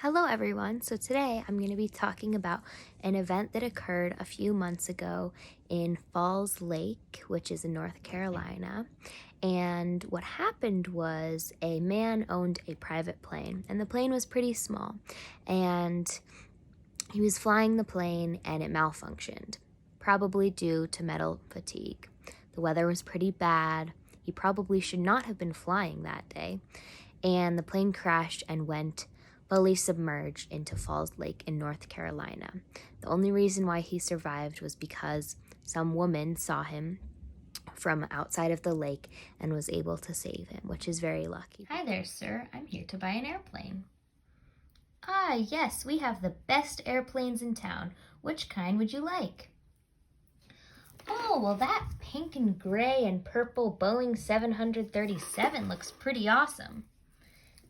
Hello everyone. So today I'm going to be talking about an event that occurred a few months ago in Falls Lake, which is in North Carolina. And what happened was a man owned a private plane, and the plane was pretty small. And he was flying the plane and it malfunctioned, probably due to metal fatigue. The weather was pretty bad. He probably should not have been flying that day. And the plane crashed and went fully submerged into Falls Lake in North Carolina. The only reason why he survived was because some woman saw him from outside of the lake and was able to save him, which is very lucky. Hi there, sir. I'm here to buy an airplane. Ah, yes, we have the best airplanes in town. Which kind would you like? Oh, well, that pink and gray and purple Boeing 737 looks pretty awesome.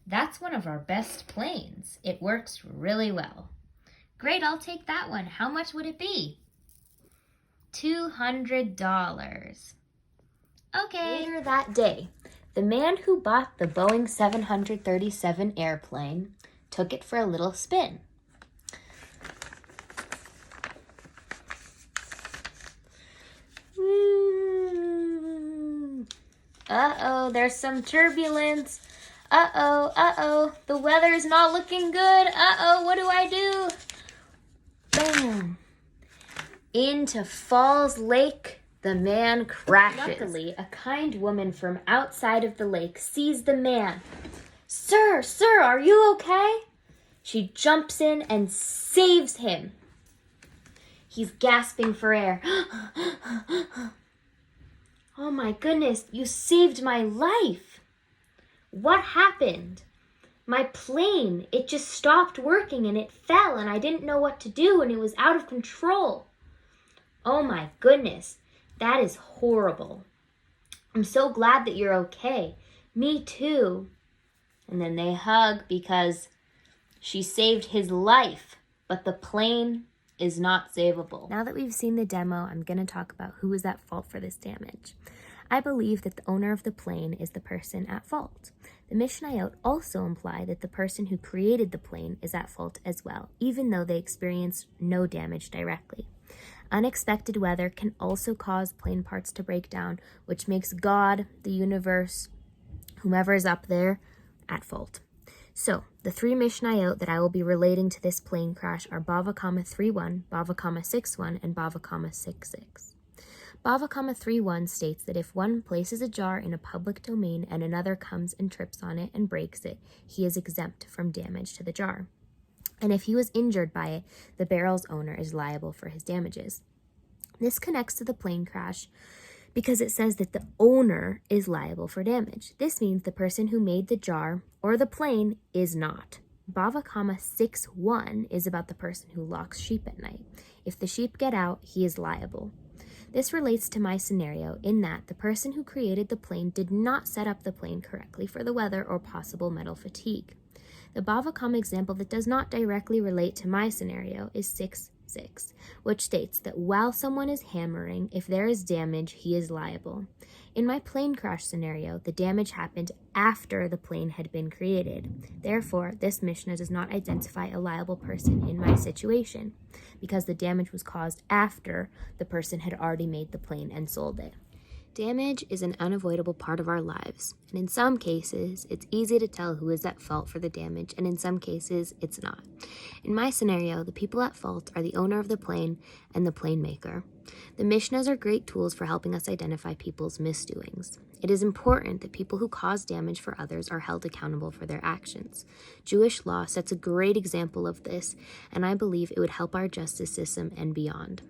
That's one of our best planes. It works really well. Great, I'll take that one. How much would it be? $200. Okay. Later that day, the man who bought the Boeing 737 airplane took it for a little spin. Uh-oh, there's some turbulence. Uh-oh, the weather's not looking good. Uh-oh, what do I do? Bam! Into Falls Lake, the man crashes. Luckily, a kind woman from outside of the lake sees the man. Sir, are you okay? She jumps in and saves him. He's gasping for air. Oh my goodness, you saved my life. What happened? My plane, it just stopped working and it fell and I didn't know what to do and it was out of control. Oh my goodness, that is horrible. I'm so glad that you're okay. Me too. And then they hug because she saved his life, but the plane is not savable. Now that we've seen the demo, I'm going to talk about who is at fault for this damage. I believe that the owner of the plane is the person at fault. The Mishnayot also imply that the person who created the plane is at fault as well, even though they experienced no damage directly. Unexpected weather can also cause plane parts to break down, which makes God, the universe, whomever is up there, at fault. So, the three Mishnayot that I will be relating to this plane crash are Bava, 3:1, Bava, 6:1, and Bava, 6:6. Bava, 3:1 states that if one places a jar in a public domain and another comes and trips on it and breaks it, he is exempt from damage to the jar. And if he was injured by it, the barrel's owner is liable for his damages. This connects to the plane crash because it says that the owner is liable for damage. This means the person who made the jar or the plane is not. Bava, 6:1 is about the person who locks sheep at night. If the sheep get out, he is liable. This relates to my scenario in that the person who created the plane did not set up the plane correctly for the weather or possible metal fatigue. The Bava example that does not directly relate to my scenario is 6:6, which states that while someone is hammering, if there is damage, he is liable. In my plane crash scenario, the damage happened after the plane had been created. Therefore, this Mishnah does not identify a liable person in my situation, because the damage was caused after the person had already made the plane and sold it. Damage is an unavoidable part of our lives, and in some cases, it's easy to tell who is at fault for the damage, and in some cases, it's not. In my scenario, the people at fault are the owner of the plane and the plane maker. The Mishnahs are great tools for helping us identify people's misdoings. It is important that people who cause damage for others are held accountable for their actions. Jewish law sets a great example of this, and I believe it would help our justice system and beyond.